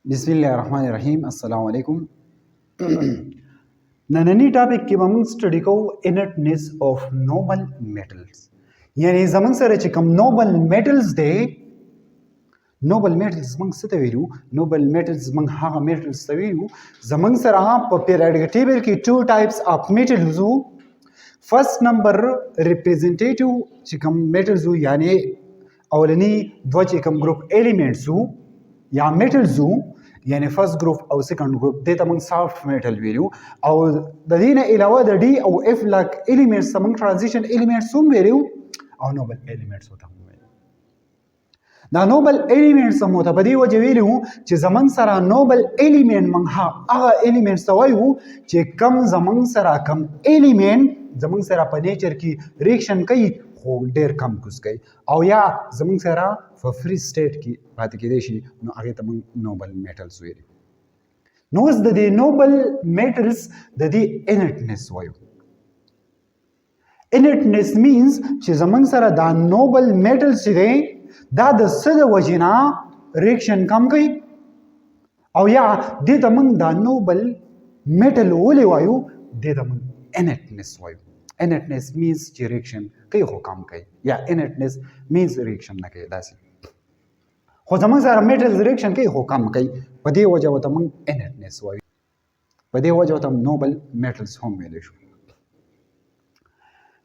बिस्मिल्लाहिर्रहमानिर्रहीम अस्सलाम वालेकुम। नन्ही टॉपिक की हम स्टडी को इनर्टनेस ऑफ नोबल मेटल्स यानी जमन सर चिकम noble metals they noble metals मंग सतवेलू नोबल मेटल्स मंग हा मेटल्स सवेलू जमन सर प पीरियोडिक टेबल की two types of metals first number representative चिकम मेटल्स यानी अवलनी दो चिकम ग्रुप एलिमेंट्स या मेटल्स यानी फर्स्ट ग्रुप और सेकंड ग्रुप देता मंग सॉफ्ट मेटल वैल्यू और दीना अलावा द डी और एफ लाक एलिमेंट्स मंग ट्रांजिशन एलिमेंट्स वैल्यू और नोबल एलिमेंट्स होता दा नोबल एलिमेंट्स होता बदी वजह वैल्यू च जमन सरा नोबल एलिमेंट मंग हा आगा एलिमेंट्स तवायू च कम जमन सरा कम एलिमेंट जमन सरा पर नेचर की रिएक्शन कई हो डेर कम कुछ गई और या जमन सरा फॉर फ्री स्टेट की बात की देशी नो आगे तम noble metals very knows the noble metals the inertness वायु इनर्टनेस मींस च जमन सरा दा नोबल मेटल्स रे दा द सद वजिना रिएक्शन कम गई और या दे तमन दा नोबल मेटल ओले वायु दे तमन इनर्टनेस वायु इनर्टनेस मींस रिएक्शन कई हो काम कई या इनर्टनेस मींस रिएक्शन ना कई दासी हो जमन सरा मेटल्स रिएक्शन कई हो काम कई पदे वजह होता मन इनर्टनेस वायु पदे वजह होता noble metals home value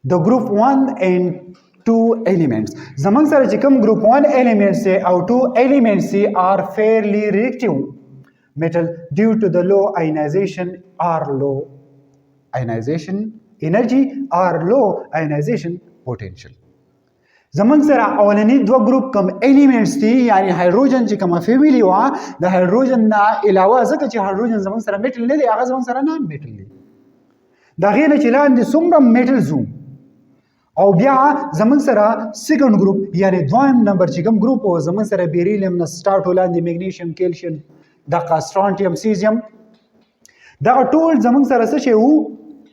the group 1 एंड 2 एलिमेंट्स जमन सरा चिकम ग्रुप 1 एलिमेंट्स से और 2 एलिमेंट्स से are fairly reactive metal due to the low ionization or low ionization energy or low ionization potential जमन सरा अवलनी दो ग्रुप कम एलिमेंट्स थी यानी हाइड्रोजन ची कम फैमिली वा द हाइड्रोजन ना अलावा जक ची हाइड्रोजन जमन सरा मेटल ले आगा जमन सरा नॉन मेटल ले दागेन चिलान दि सुमरा मेटल जूम और बिया जमन सरा सेकंड ग्रुप यानी दोम नंबर ची कम ग्रुप हो जमन सरा बेरिलियम ना स्टार्ट होला दि मैग्नीशियम कैल्शियम दा स्ट्रोंटियम सीजियम दा टोल जमन सरा से शेउ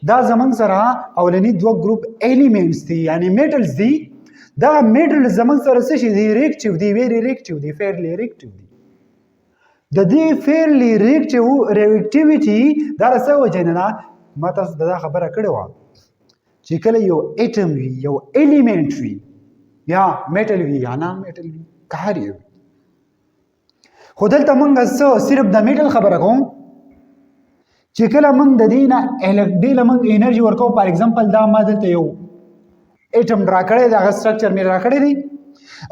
दा जमन सरा अवलनी दो ग्रुप एलिमेंट्स थी यानी मेटल्स दी दा मेटल जमन सरा से दी रिएक्टिव दी वेरी रिएक्टिव दी फेयरली रिएक्टिव दी दी फेयरली रिएक्टिविटी दा रसा वजनना माता दा खबर कड़वा चिकल यो एटम वी यो एलिमेंट वी या मेटल वी या ना मेटल वी कार्य खुदल तमंग सिर्फ द मेटल खबर को चिकल मंग दीना इलेक्ट्रिक मंग एनर्जी वर्क फॉर एग्जांपल दा मदल ते यो एटम ड्राकड़े दा स्ट्रक्चर में ड्राकड़े दी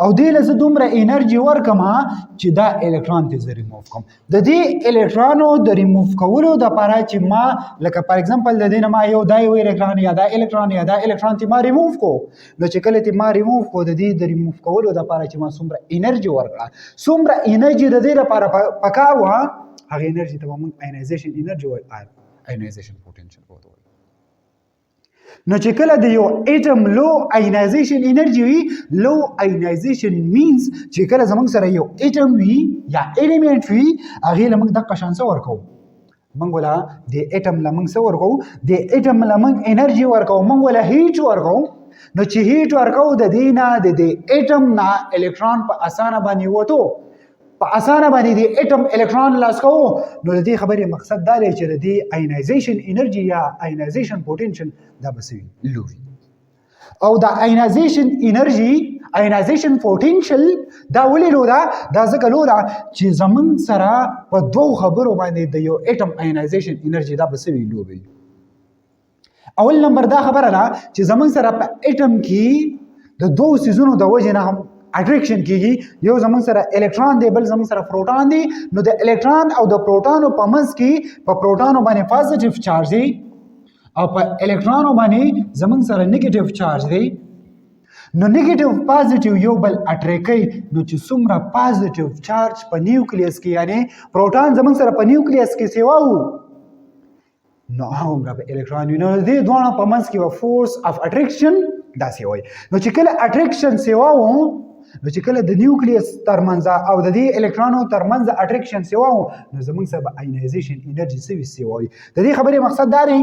और दिल से तुमरा एनर्जी वर्क मा चिदा इलेक्ट्रॉन ते remove come the the electron the remove कवलो द पारा ची मा लका फॉर एग्जांपल द दिना मा यो दा यो इलेक्ट्रॉन या दा इलेक्ट्रॉन ती मा रिमूव को नो चिकल ती मा रिमूव को द दी द रिमूव कवलो द पारा ची मा सुमरा एनर्जी वर्क सुमरा एनर्जी द दे पारा पकावा हग एनर्जी तब हम आयनाइजेशन एनर्जी व आयनाइजेशन पोटेंशियल होतो न चिकल दियो atom low ionisation energy low ionisation means चिकल जमंग सर यो एटम वी या एलिमेंट वी अगे लमंग द कशान से वर्को मंगोला दे एटम लमंग से वर्को दे एटम लमंग एनर्जी वर्को मंगोला हीट वर्को न ची हीट वर्को द दीना दे एटम ना इलेक्ट्रॉन पर आसाना बनी वो तो आसाना बनी दी एटम इलेक्ट्रॉन लास को नो दी खबर मकसद दाले चले दी आयनाइजेशन एनर्जी या आयनाइजेशन पोटेंशियल दा बसी लूवी और दा आयनाइजेशन एनर्जी आयनाइजेशन पोटेंशियल दा वली लो दा जकलोरा ची जमन सरा प दो खबरों बांधे दियो एटम आयनाइजेशन एनर्जी दा बसी लूवी अول नंबर दा खबर है ना ची जमन सरा प एटम की द दो सीजनों दा वजना हम अट्रैक्शन की यो जमन सरा इलेक्ट्रॉन दे बल जमन सरा प्रोटॉन दी नो द इलेक्ट्रॉन और द प्रोटॉन और पमस की प प्रोटॉन बने पॉजिटिव चार्ज दी और प इलेक्ट्रॉन बने जमन सरा नेगेटिव चार्ज दी नो नेगेटिव पॉजिटिव यो बल अट्रैक्ट नो च सुमरा पॉजिटिव चार्ज प न्यूक्लियस की यानी प्रोटॉन जमन सरा प न्यूक्लियस की सेवाऊ नो हमरा प इलेक्ट्रॉन नो दे दोनों पमस की फोर्स ऑफ अट्रैक्शन दा सेवाई नो चिकल अट्रैक्शन सेवाऊ नो चिकल द न्यूक्लियस तरमंजा और द इलेक्ट्रॉनों तरमंजा अट्रैक्शन सेवाओं नो जमन सब आयनाइजेशन एनर्जी से सेवाई द दी खबर मकसद दारी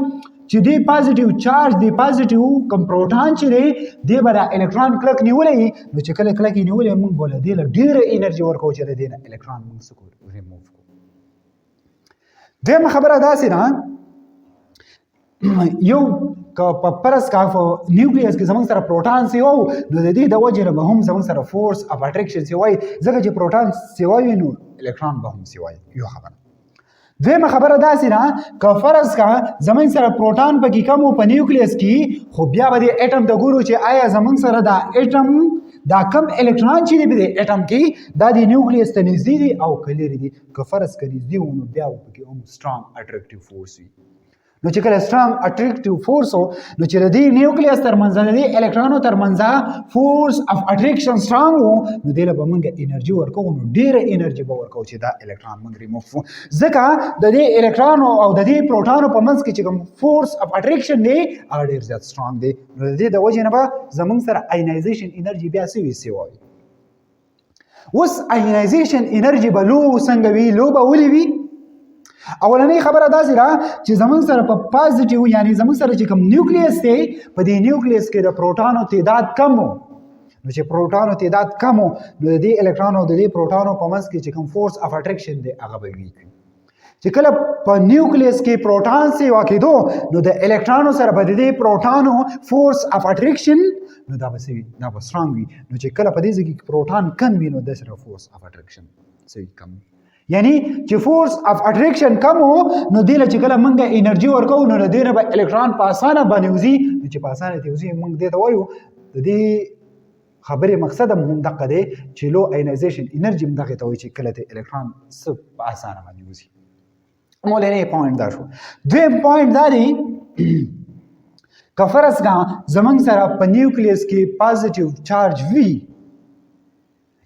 ची दी पॉजिटिव चार्ज दी पॉजिटिव कम प्रोटॉन ची रे दी बरा इलेक्ट्रॉन क्लक निवले नो चिकल क्लक निवले मंग बोला दी ढेर एनर्जी वर्क हो चले देना इलेक्ट्रॉन मंग सको रिमूव को دویمه خبره داسې ده یو په پرس کا نیوکلیس کې زمونږ سره پروټان سی وو نو د دې د وجې نه به هم زمونږ سره فورس اف اټریکشن سی وای ځکه چې پروټان سی وای نو الکترون به هم سی وای یو خبره دویمه خبره داسې ده که فرض کا زمونږ سره پروټان پکې کم و په نیوکلیس کې خو بیا به د اټم ته ګورو چې آیا زمونږ سره دا اټم دا کم الکترون چې دی په اټم کې دا د نیوکلیس ته نږدې دي او که لرې دي که فرض که نږدې وو نو بیا به پکې هم سترانګ اټریکټیو فورس وي نو چې کله سترانګ اټریکټیو فورس نو چې د دې نیوکلیس ترمنځ د دې الکترونو ترمنځ فورس اف اټریکشن سترانګ وو نو دې له به موږ انرژي ورکوو نو ډېره انرژي به ورکوو چې دا الکترون موږ ریموف ځکه د دې الکترونو او د دې پروټانو په منځ کې چې کوم فورس اف اټریکشن دی هغه ډېر زیات سترانګ دی نو د دې د وجې نه به زموږ سره آینایزیشن انرژي بیا څه وي څه وایي اوس آینایزیشن انرژي به لو څنګه وي لو به ولې وي اولنۍ خبره داسې ده چې زمونږ سره په پازیټیو یعنی زمونږ سره چې کوم نیوکلیس دی په دې نیوکلیس کې د پروټانو تعداد کم و نو چې پروټانو تعداد کم و نو د دې الکترونو د دې پروټانو په منځ کې چې کوم فورس اف اټریکشن دی هغه به ویک وي چې کله په نیوکلیس کې پروټان سي واقعېدو نو د الکترونو سره به د دې پروټانو فورس اف اټریکشن نو دا به څه وي دا به سترانګ وي نو چې کله په دې ځای کې پروټان کم وي نو د سره فورس اف اټریکشن څه وي کم یعنی چې فورس اف اټریکشن کم وو نو دې له چې کله موږ انرژي ورکوو نو د دې نه به الکترون په اسانه باندې وځي نو چې په اسانه دې وځي موږ دې ته وایو د دې خبرې مقصد هم دقه دی چې لو آینایزیشن انرژي هم دغې ته وایي چې کله د الکترون څه په اسانه باندې وځي مولنی پوینټ دا شو دویم پوینټ دا دی که فرض کا زمونږ سره په نیوکلیس کې پازیټیو چارج وي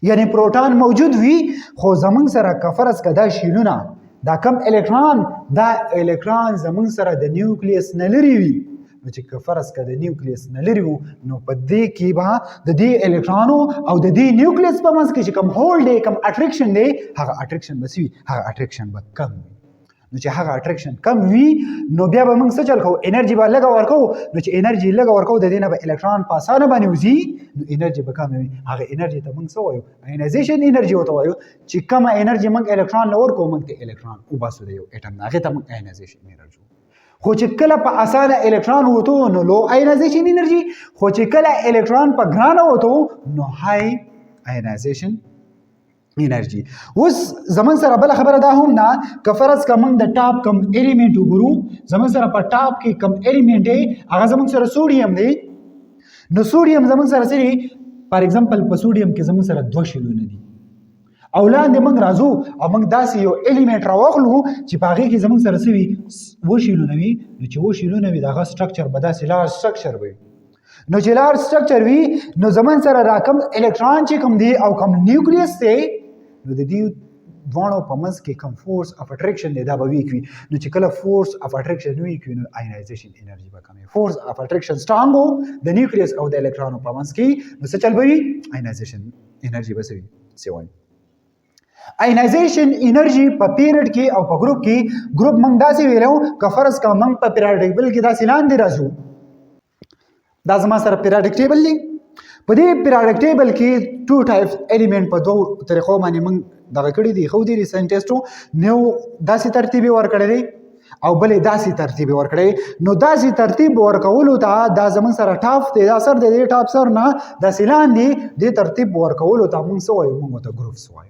یعنی پروټان موجود وي خو زمونږ سره که فرض که دا شیلونه دا کم الکترون دا الکترون زمونږ سره د نیوکلیس نه لرې وي نو چې که فرض که د نیوکلیس نه لرې وو نو په دې کې به د دې الکترونو او د دې نیوکلیس په منځ کې چې کوم هول دی کوم اټریکشن دی هغه اټریکشن به څه وي هغه اټریکشن به کم وي نو چې هغه اټریکشن کم وي نو بیا به موږ څه چل کوو انرژي به لږه ورکوو نو چې انرژي لږه ورکوو د دې نه به الکترون په اسانه باندې وځي نو انرژي به کمه وي هغه انرژي ته موږ څه وایو آینایزیشن انرژي ورته وایو چې کومه انرژي موږ الکترون له ورکوو موږ ته الکترون وباسو د یو اټم نه هغې ته موږ آینایزیشن انرژي خو چې کله په اسانه الکترون وته نو لو آینایزیشن انرژي خو چې کله الکترون په ګرانه وته نو های آینایزیشن انرژي اوس زمون سره بل خبره دا هم نه که فرض که موږ د ټاپ کم الیمنټ وګورو زمون سره په ټاپ کې کم الیمنټ دی هغه زمون سره سوډیم دی نو سوډیم زمون سره سری فار ایگزامپل په سوډیم کې زمون سره 2 شیلونه دي او لاندې موږ راځو او موږ داسې یو الیمنټ راوخلو چې په هغې کې زمون سره څه وي 2 شیلونه وي نو چې 2 شیلونه وي د هغه سټرکچر به داسې لارج سټرکچر وي نو چې لارج سټرکچر وي نو زمون سره را کم الکترون چې کوم دی او کوم نیوکلیس دی نو د دې دواړو په منځ کې کوم فورس اف اټریکشن دی دا به ویک وي نو چې کله فورس اف اټریکشن ویک وي نو آینایزیشن انرژي به کمه فورس اف اټریکشن سترانګ وو د نیوکلیس او د الکترونو په منځ کې نو څه چل به وي آینایزیشن انرژي به څه وي څه وایي آینایزیشن انرژي په پیریډ کې او په ګروپ کې ګروپ موږ داسې ویلو که فرض کا موږ په پیریډک ټیبل کې داسې لاندې راځو دا زما سره پیریډک ټیبل دی په دې پیریډک ټیبل کې 2 ټایپس الیمنٹ په دوه طریقو باندې موږ دغه کړي دي خو دې ساينټیسټو نو داسې ترتیب ورکړی دی او بلې داسې ترتیب ورکړی نو داسې ترتیب ورکولو ته دا زمون سره ټاپ دی دا سر دی ټاپ سر نه داسې لاندې دې ترتیب ورکولو ته موږ څه وایو موږ ته ګروپس وایو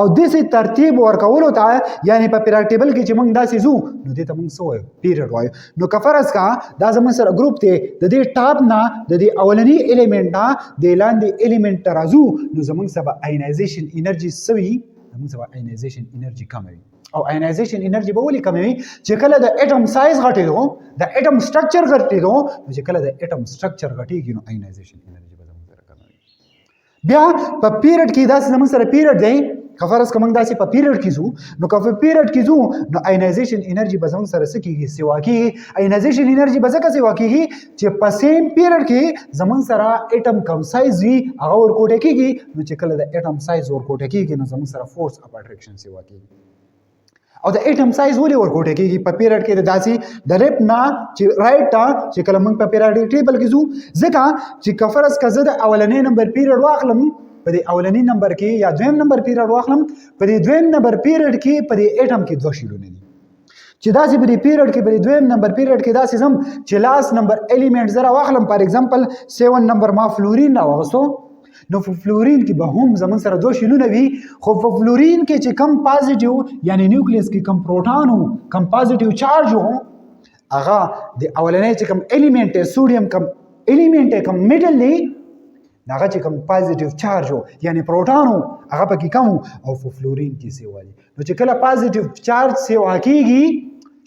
او داسې ترتیب ورکولو ته یعنی په پیریډ ټیبل کې چې موږ داسې ځو نو دې ته موږ څه وایو پیریډ وایو نو که فرض کا دا زمون سره ګروپ دی د دې ټاپ نه د دې اولنی الیمنٹ نه د لاندې الیمنٹ ته راځو نو زمون سره آینایزیشن انرژي سوي زمون سره آینایزیشن انرژي کموي او آینایزیشن انرژي به ولې کموي چې کله د اټم سایز غټېدو د اټم سټرکچر غټېدو نو چې کله د اټم سټرکچر غټېږي نو آینایزیشن انرژي به زمون سره کموي بیا په پیریډ کې داسې زمون سره پیریډ دی که فرض که موږ داسې په پیریډ کې ځو نو که په پیریډ کې ځو نو آینایزیشن انرژي به زموږ سره څه کېږي سیوا کېږي آینایزیشن انرژي به ځکه سیوا کېږي چې په سیم پیریډ کې زموږ سره اټم کم سایز وي هغه ورکوټه کېږي نو چې کله د اټم سایز ورکوټه کېږي نو زموږ سره فورس اف اټریکشن سیوا کېږي او د اټم سایز ولې ورکوټه کېږي په پیریډ کې د داسې د لیفټ نه چې رائټ ته چې کله موږ په پیریډک ټیبل کې ځو ځکه چې که فرض که زه د اولنۍ نمبر پیریډ واخلم په دې اولنی نمبر کې یا دویم نمبر پیریډ واخلم په دې دویم نمبر پیریډ کې په دې اټم کې 2 شیلونه دي چې داسې په دې پیریډ کې په دې دویم نمبر پیریډ کې داسې زم چې لاس نمبر الیمنٹ زره واخلم فار ایگزامپل 7 نمبر ما فلورین راوغستو نو په فلورین کې به هم زمون سره دوه شیلونه وي خو په فلورین کې چې کم پازیټیو یعنی نیوکلیس کې کم پروټون وو کم پازیټیو چارج وو هغه د اولنۍ چې کم الیمنٹ سوډیم کم الیمنٹ کم میټل دی هغه چې کم پازیټیو چارج وو یعنی پروټون وو هغه پکې کم او په فلورین کې سیوا دي نو چې کله پازیټیو چارج سیوا کیږي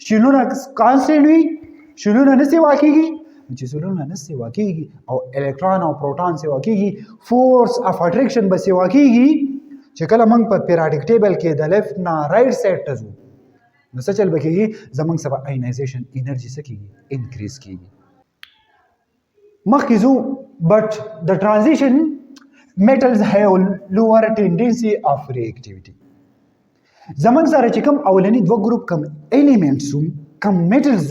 شیلونه کانسټنټ وي شیلونه نه سیوا کیږي چې شیلونه نه سیوا کیږي او الکترون او پروټون سیوا کیږي فورس اف اټریکشن به سیوا کیږي چې کله موږ په پیریاډیک ټیبل کې د لیفت نه رائټ سایډ ته ځو نو څه چل بکیږي زموږ سبا آینایزیشن انرژي څه کیږي انکریز کیږي مخکې ځو but the transition metals have lower tendency of reactivity زمون سره چې کوم اولنی دوه ګروپ کم الیمنټس کم میټلز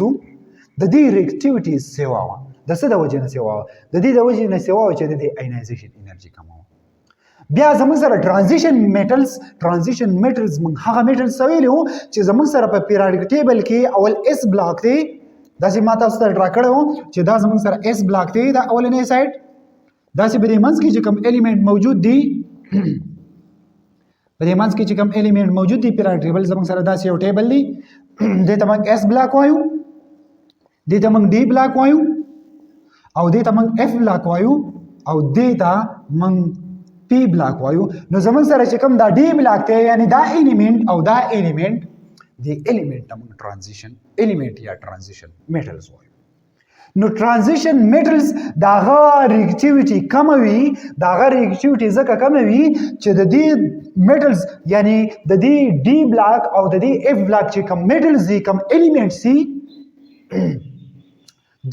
د دې ریاکټیویټي سیوا د څه د وجه نه سیوا د دې د وجه نه سیوا چې د آینایزیشن انرژي کمو بیا زمون سره ترانزیشن میټلز موږ هغه میټلز سویلو چې زمون سره په پیریاډیک ټیبل کې اول اس بلاک دی دا چې ما تاسو ته ډرا کړو چې دا زمون سره اس بلاک دی دا اولنی سایډ دا چې په دې منځ کې چې کوم الیمنٹ موجود دی په دې منځ کې چې کوم الیمنٹ موجود دی پیریاډیک ټیبل زمون سره دا یو ټیبل دی دې ته موږ اس بلاک وایو دې ته موږ ډي بلاک وایو او دې ته موږ اف بلاک وایو او دې ته موږ پی بلاک وایو نو زمون سره چې کوم دا ډي بلاک دی یعنی دا الیمنٹ او دا الیمنٹ دی الیمنٹ موږ ترانزیشن الیمنٹ یا ترانزیشن میټلز وایو نو ترانزیشن میټلز دا غا ریاکټیویټي کم وي دا غا ریاکټیویټي ځکه کم وي چې د دې میټلز یعنی د دې ډي بلاک او د دې اف بلاک چې کم میټلز دي کم الیمنټس دي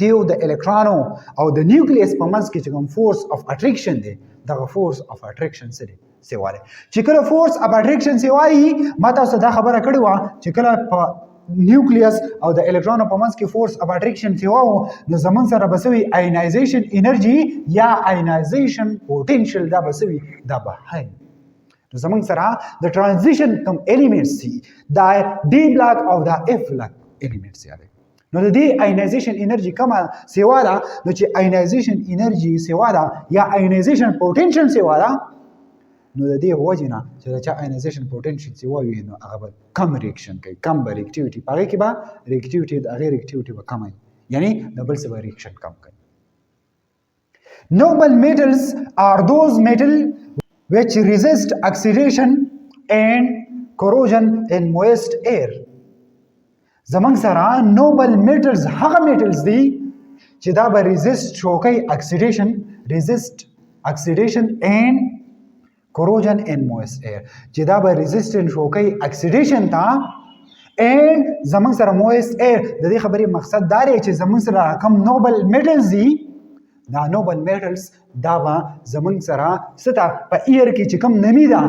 دیو د الکترونو او د نیوکلیس په منځ کې چې کوم فورس اف اټریکشن دی دغه فورس اف اټریکشن سره سیواله چې کله فورس اف اټریکشن سیوایي ما تاسو دا خبره کړې و چې کله په نیوکلیس او د الکترونو په منځ کې فورس اف اټریکشن سیواو نو زمون سره بسوي آینایزیشن انرژي یا آینایزیشن پوتنشل دا بسوي دا به هاي نو زمون سره د ترانزیشن کم الیمنټس دي دا ډي بلاک او دا اف بلاک الیمنټس یاده نو د دې آینایزیشن انرژي کومه سیوا ده نو چې آینایزیشن انرژي سیوا ده یا آینایزیشن پوتنشل سیوا ده نو د دې وجه نه چې دا آینایزیشن پوتنشل سیوا وي نو هغه کم ریاکشن کوي کم ریاکټیویټي هغه کې به ریاکټیویټي د هغه ریاکټیویټي به کم وي یعنی ډبل سره ریاکشن کم کوي noble metals are those metal which resist oxidation and corrosion in moist air زمنګ سره نوبل میټلز هغه میټلز دي چې دا به ریزیست شوکي اکسیډیشن اینڈ کوروجن ان مویسٹ ایر چې دا به ریزیسټنت شوکي اکسیډیشن تا اینڈ زمنګ سره مویسٹ ایر د دې خبرې مقصد دا دی چې زمنګ سره کم نوبل میټلز دي دا نوبل میټلز دا به زمنګ سره ستا په ایر کې چې کم نمی ده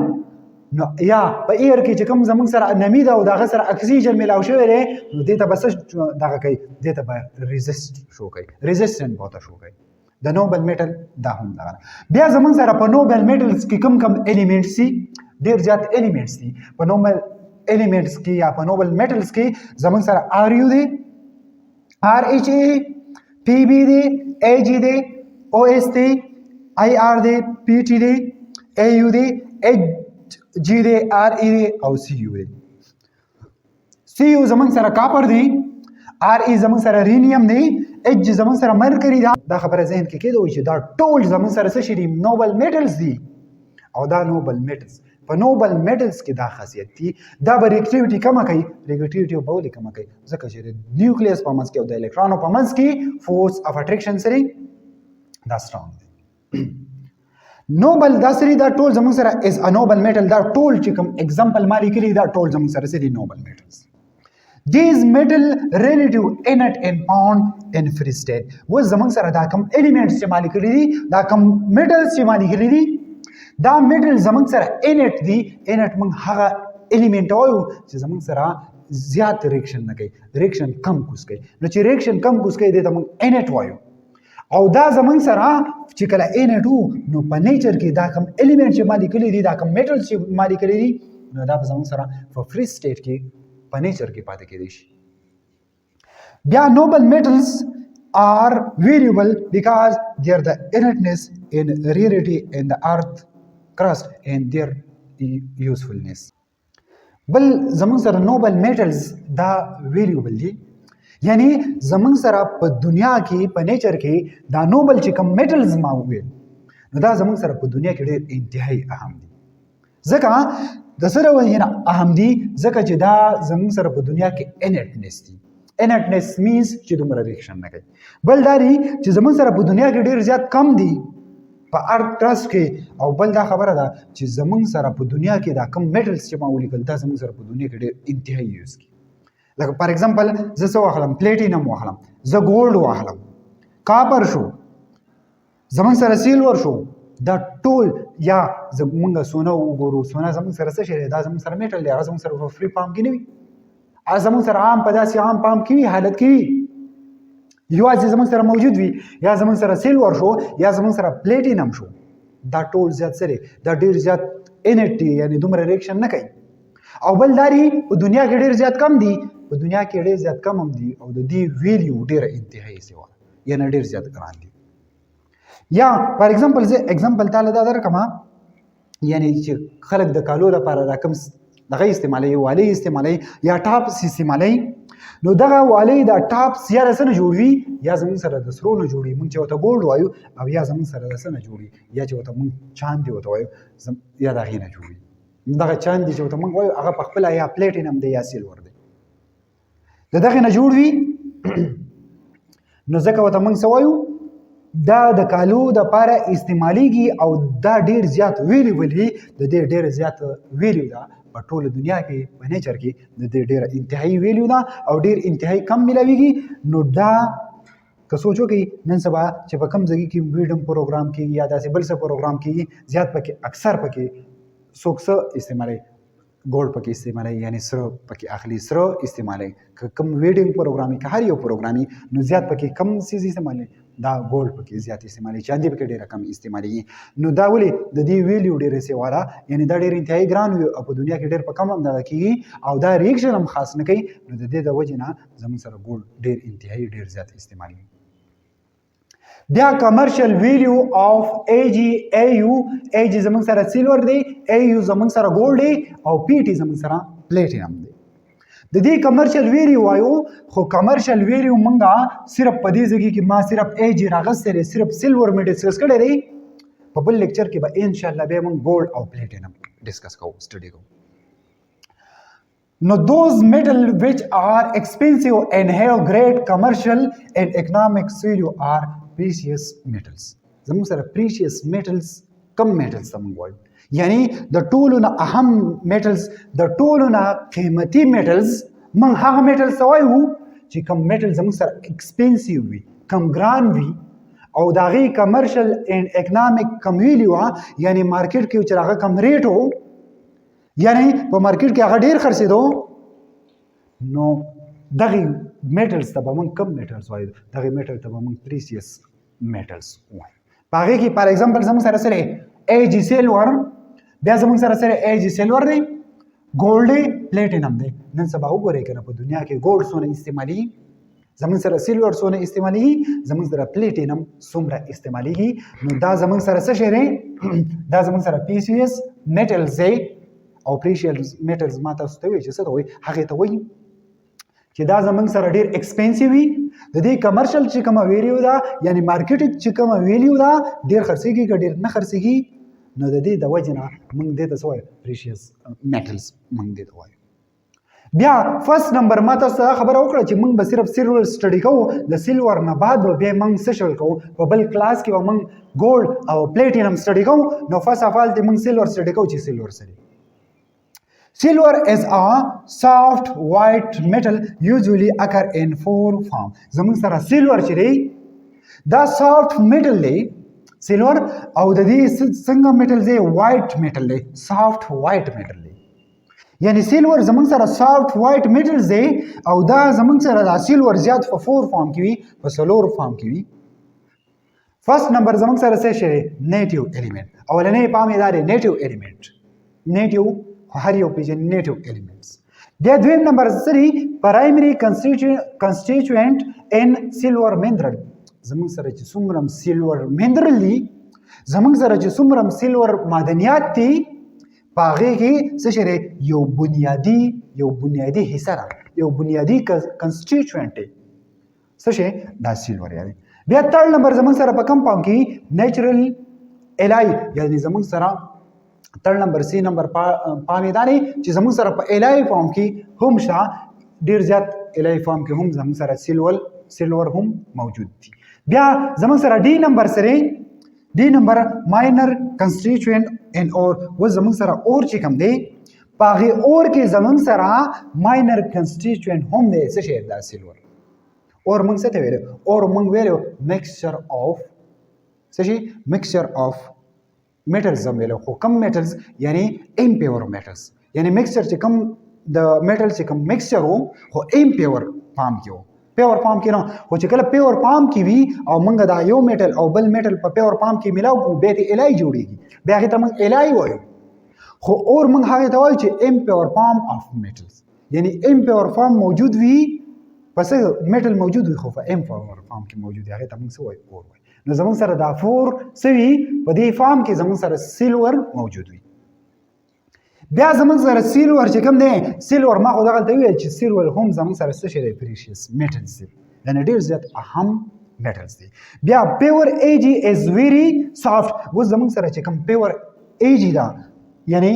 نو یا په ایر کې چې کوم زموږ سره نمی ده او دغه سره اکسیجن ملاو شوی دی نو دې ته بس دغه کوي دې ته به ریزیسټ شو کوي ریزیسټنت بوته شو کوي د نوبل میټل دا هم دغه بیا زموږ سره په نوبل میټلز کې کم الیمنټس دي ډیر زیات الیمنټس دي په نوبل الیمنټس کې یا په نوبل میټلز کې زموږ سره آر یو دی آر ایچ ای پی بی دی ای جی دی او ایس دی آی آر دی پی ټی دی ای یو دی ایچ جی دی آر ای دی او سی یو دی سی یو زمون سره کاپر دی آر ای زمون سره رینیم دی ایچ زمون سره مرکری دا خبره ذهن کې کېدو چې دا ټول زمون سره څه شي نوبل میټلز دي او دا نوبل میټلز په نوبل میټلز کې دا خاصیت دي دا به ریاکټیویټي کمه کوي ریاکټیویټي به ولې کمه کوي ځکه چې د نیوکلیس په منځ کې او د الکترونو په منځ کې فورس اف اټریکشن سره دا سترونګ دی نوبل دا سری دا ټول زمون سره از ا نوبل میټل دا ټول چې کوم اگزامپل ما لیکلي دا ټول زمون سره سری نوبل میټلز these metal relative inert and found in free state و زمون سره دا کوم الیمنټس چې ما لیکلي دي دا کوم میټلز چې ما لیکلي دي دا میټل زمون سره انټ دي انټ موږ هغه الیمنټ وایو چې زمون سره زیات ریاکشن نه کوي ریاکشن کم کوس کوي نو چې ریاکشن کم کوس کوي دا موږ انټ وایو او دا زمون سره چې کله انټ نو په نیچر کې دا کوم الیمنټ چې ما لیکلي دي دا کوم میټل چې ما لیکلي دي نو دا په زمون سره په فری سټیټ کې په نیچر کې پاتې کېدی شي بیا noble metals are variable because they are the inertness in rarity in the earth crust and their usefulness. بل زمون سره نوبل میټلز دا ویریبل دي، یعنی زمون سره په دنیا کې په نیچر کې دا نوبل چې کوم میټلز ما وویل نو دا زمون سره په دنیا کې ډېر انتهایی اهم دي. ځکه د سره وجه نه اهم دي ځکه چې دا زمون سره په دنیا کې انرټنس دي. انرټنس مینز چې دومره ریاکشن نه کوي. بل دا دي چې زمون سره په دنیا کې ډېر زیات کم دي په ارت ټرست کې، او بل دا خبره ده چې زمون سره په دنیا کې دا کم میټلز چې ما ولیکل دا زمون سره په دنیا کې ډېر انتهایی یوز کی. لکه فار ایگزامپل زه څه واخلم، پلیټینم واخلم، زه ګولډ واخلم، کاپر شو، زمون سره سیلور شو، دا ټول یا زمونږ سونه وګورو، سونه زمون سره څه شی دی، دا زمون سره میټل دی، هغه زمون سره په فری فارم کې نه وي، هغه زمون سره عام په داسې عام فارم کې وي، حالت کې وي، یوازې زمون سره موجود وي، یا زمون سره سیلور شو یا زمون سره پلیټینم شو، دا ټول زیات سره دا ډیر زیات انرټي یعنی دومره ریاکشن نه کوي. او بل داري په دنیا کې ډیر زیات کم دي، په دنیا کې ډیر زیات کم هم دي او د دې ویلیو ډیره انتهایی سیوا یعنی ډیر زیات ګران دي. یا فار ایگزامپل زه ایگزامپل تعالی دا درکما، یعنی چې خلک د کالو لپاره دا کوم دغه استعمالي والی استعمالي یا ټاپس استعمالي، نو دغه والی دا ټاپس یا د سنه جوړوي یا زمون سره د سرو نه جوړي، مونږ چې وته ګولډ وایو، او یا زمون سره د سنه جوړي یا چې وته مونږ چاندي وته وایو یا د غینه جوړي. دغه چاندي چې وته مونږ وایو هغه په خپل یا پلیټینم دی یا سیلور دی، د دغه نه جوړ وي نو ځکه وته مونږ څه وایو دا د کالو د پاره استعمالیږي او دا ډیر زیات ویلیبل وي، د دې ډیر زیات ویلیو ده په ټوله دنیا کې په نیچر کې د دې ډیره انتهایی ویلیو ده او ډیر انتهایی کم ملاویږي. نو دا که سوچو کې نن سبا چې په کم ځای کې ویډم پروګرام کې یا داسې بل څه پروګرام کې زیات پکې اکثر پکې څوک څه استعمالي ګولډ پکې استعمالي یعنی سره پکې اخلي، سره استعمالي کم ویډینګ پروګرامي که هر یو پروګرامي نو زیات پکې کم سیز استعمالي، دا ګولډ پکې زیات استعمالي، چاندي پکې ډیره کم استعمالي. نو دا ولې د دې ویلیو ډیره سیوا ده، یعنی دا ډیر انتهایی ګران وي او په دنیا کې ډیر په کم هم دغه کیږي او دا ریاکشن هم خاص نه کوي، نو د دې د وجې نه زموږ سره ګولډ ډیر انتهایی ډیر زیات استعمالي. بیا کمرشل ویلیو اف AgAu، Ag زموږ سره سیلور دی، Au زموږ سره ګولډ دی او Pt زموږ سره پلیټینم دی. د دې کمرشل ویلیو وایو، خو کمرشل ویلیو مونږه صرف په دې ځای کې ما صرف Ag راغسته دی، صرف سیلور مې ډسکس کړی دی، په بل لیکچر کې به ان شاء الله به مونږ ګولډ او پلیټینم ډسکس کوو، سټډي کوو. نو those metal which are expensive and have great commercial and economic value are precious metals. زموږ سره precious metals کم metals ته مونږ وایو، یعنی د ټولو نه اهم میټلز، د ټولو نه قیمتي میټلز موږ هغه میټلز ته وایو چې کوم میټل زموږ سره ایکسپنسیو وي، کم ګران وي او د هغې کمرشل اینډ اکنامک کم ویلیو وه، یعنی مارکیټ کې چې هغه کم ریټ و، یعنی په مارکیټ کې هغه ډېر خرڅېدو، نو دغې میټلز ته به موږ کم میټلز وایو، دغې میټل ته به موږ پریسیس میټلز وایو. په هغې کې فار ایگزامپل زموږ سره سره Ag سیلور، بیا زموږ سره سره Ag سیلور دی، ګولډ دی، پلیټینم دی. نن سبا وګورئ که نه په دنیا کې ګولډ څومره استعمالېږي، زموږ سره سیلور څومره استعمالېږي، زموږ سره پلیټینم څومره استعمالېږي. نو دا زموږ سره څه شی دی، دا زموږ سره پیسیس میټلز دی او پریشیس میټلز ما تاسو ته وایي چې څه ته وایي، هغې ته وایي چې دا زموږ سره ډېر ایکسپنسیو وي، د دې کمرشل چې کومه ویلیو ده یعنی مارکیټ چې کومه ویلیو ده ډېر خرڅېږي که ډېر نه خرڅېږي، نو د دې د وجې نه موږ دې ته څه وایو، پریشیس میټلز موږ دې ته وایو. بیا فرست نمبر ما تاسو ته خبره وکړه چې موږ به صرف سیلور سټډي کوو، د سیلور نه بعد به بیا موږ څه شول کوو، په بل کلاس کې به موږ ګولډ او پلیټینم سټډي کوو. نو فرست اف آل دې موږ سیلور سټډي کوو چې سیلور سره Silver is a soft white metal usually occur in four forms. زموږ سره سیلور چې دی دا soft metal دی سیلور، او د دې څنګه میټل دی، وایټ میټل دی، soft white metal دی. یعنی سیلور زموږ سره soft white metal دی او دا زموږ سره دا سیلور زیات په فور فارم کې وي، په څلور فارم کې وي. فرست نمبر زموږ سره څه شی دی، نیټیو الیمنٹ. اولنۍ پام یې دا دی نیټیو الیمنٹ، نیټیو هر یو پیژني نیټیو الیمنټس. بیا دویم نمبر سری پرایمری کنسټیټوئنټ ان سیلور منرل زمونږ سره چې څومره سیلور منرل دي زمونږ سره چې څومره سیلور معدنیات دي په هغې کې څه شی دی یو بنیادي حصه ده یو بنیادي کنسټیټوئنټ دی څه شی دا سیلور یادی بیا تھرډ نمبر زمونږ سره په کم پام کې نیچرل الای یعنی زمونږ سره تھرډ نمبر سی نمبر پام یې دا دی چې زمونږ سره په الای فارم کې هم شته ډېر زیات الای فارم کې هم زمونږ سره سیلور هم موجود دي بیا زمونږ سره ډي نمبر سره ډي نمبر ماینر کنسټیټوئنټ ان اور و زمونږ سره اور چې کوم دی په هغې اور کې زمونږ سره ماینر کنسټیټوئنټ هم دی څه شی دا سیلور اور موږ څه ته ویلو اور موږ ویلو مکسچر اف څه شي مکسچر اف میټلز هم ویلو خو کم میټلز یعنی امپیور میټلز یعنی مکسچر چې کم د میټل چې کم مکسچر وو خو امپیور فارم کې وو پیور فارم کې نه خو چې کله پیور فارم کې وي او موږ دا یو میټل او بل میټل په پیور فارم کې ملاو کو بیا ته الای جوړیږي بیا هغې ته موږ الای وایو خو اور موږ هغې ته وایو چې امپیور فارم اف میټلز یعنی امپیور فارم موجود وي پس میټل موجود وي خو په امپیور فارم کې موجود وي هغې ته موږ څه وایو اور وایو نو زموږ سره دا فور څه وي په دې فارم کې زموږ سره سیلور موجود وي بیا زموږ سره سیلور چې کوم دی سیلور ما خو دغلته وویل چې سیلور هم زموږ سره څه شی دی پریشیس میټلز دي یعنې ډېر زیات اهم میټلز دي بیا پیور ایجي از ویری سافټ اوس زموږ سره چې کوم پیور ایجي ده یعنې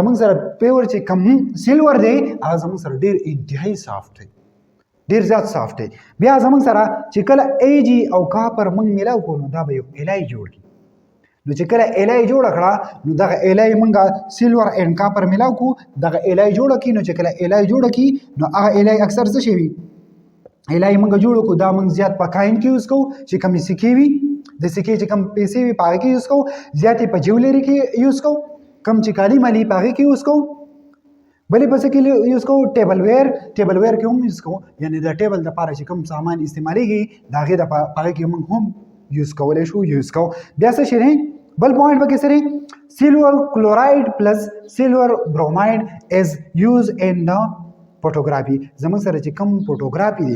زموږ سره پیور چې کوم سیلور دی هغه زموږ سره ډېر انتهایی سافټ دی ډېر زیات سافټ دی بیا زموږ سره چې کله ایجي او کاپر موږ میلاو کړو نو دا به یو الای جوړ کړي نو چې کله الای جوړه کړه نو دغه الای موږ سیلور اینډ کاپر میلاو کړو دغه الای جوړه کړي نو چې کله الای جوړه کړي نو هغه الای اکثر څه شی وي الای موږ جوړ کړو دا موږ زیات په کاین کې یوز کوو چې کومې سکې وي د سکې چې کوم پیسې وي په هغې کې یوز کوو زیات یې په جیولري کې یوز کوو کم چې کالي مالي په هغې کې یوز کوو بلې په څه کې یوز کوو ټیبل ویر کې هم یوز کوو یعنې د ټیبل دپاره چې کوم سامان استعمالیږي د هغې د په هغې کې موږ هم یوز کولی شو یوز کوو بیا څه شی دی بل پوائنٹ پکې سره سیلور کلوراید پلس سیلور بروماید از یوز ان د فوټوګرافي زموږ سره چې کم فوټوګرافي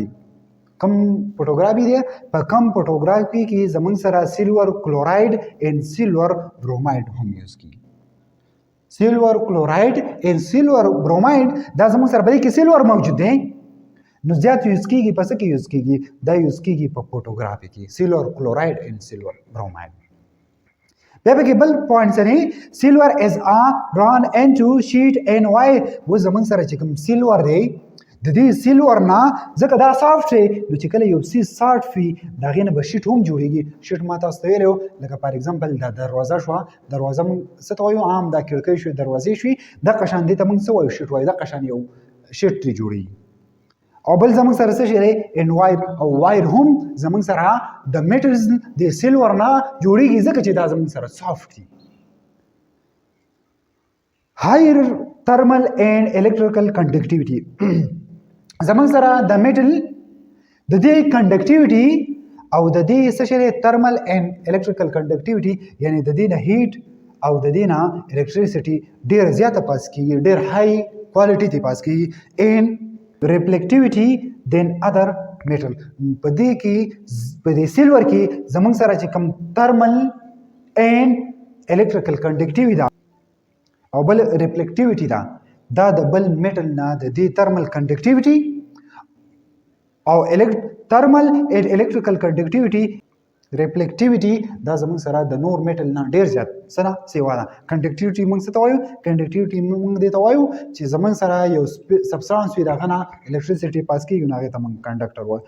دی په کم فوټوګرافي کې زموږ سره سیلور کلوراید ان سیلور بروماید هم یوز کیږي سیلور کلوراید ان سیلور بروماید دا زموږ سره په دې کې سیلور موجود دی نو زیات یوز کیږي په څه کې یوز کیږي دا یوز کیږي په فوټوګرافي کې سیلور کلوراید ان سیلور بروماید بیا پکې بل پوائنټ سره سیلور از ا ران انټو شیټ ان وای و زمون سره چې کوم سیلور دی د دې سیلور نه ځکه دا سافټ دی نو چې کله یو سیز سافټ وي د هغې نه به شیټ هم جوړېږي شیټ ما تاسو ته ویلی وو لکه فار اګزامپل دا دروازه شوه دروازه موږ څه ته وایو عام دا کړکۍ شوې دروازې شوي دغه شان دې ته موږ څه وایو شیټ وایو دغه شان یو شیټ ترې جوړېږي او بل زموږ سره څه شی دی ان وایر او وایر هم زموږ سره د میټلز د سیلور نه جوړېږي ځکه چې دا زموږ سره سافټ دي هایر ترمل اینډ الکتریکل کنډکټیویټي زموږ سره د میټل د دې کنډکټیویټي او د دې څه شی دی ترمل اینډ الکتریکل کنډکټیویټي یعنې د دې نه هیټ او د دې نه الکټریسټي ډېره زیاته پاس کېږي ډېر هائی کوالټي ته پاس کېږي اینډ reflectivity than other metal په دې کې په دې سیلور کې زموږ سره چې کوم thermal and electrical conductivity دا او بل reflectivity دا د بل میټل نه د دې thermal conductivity او thermal and electrical conductivity reflectivity دا زموږ سره د نور میټل نه ډیر زیات سره سیوا ده کنډکټیویټي موږ څه ته وایو کنډکټیویټي موږ دې ته وایو چې زموږ سره یو سبستانس وي د هغه نه الکتریسټي پاس کېږي نو هغې ته موږ کنډکټر وایو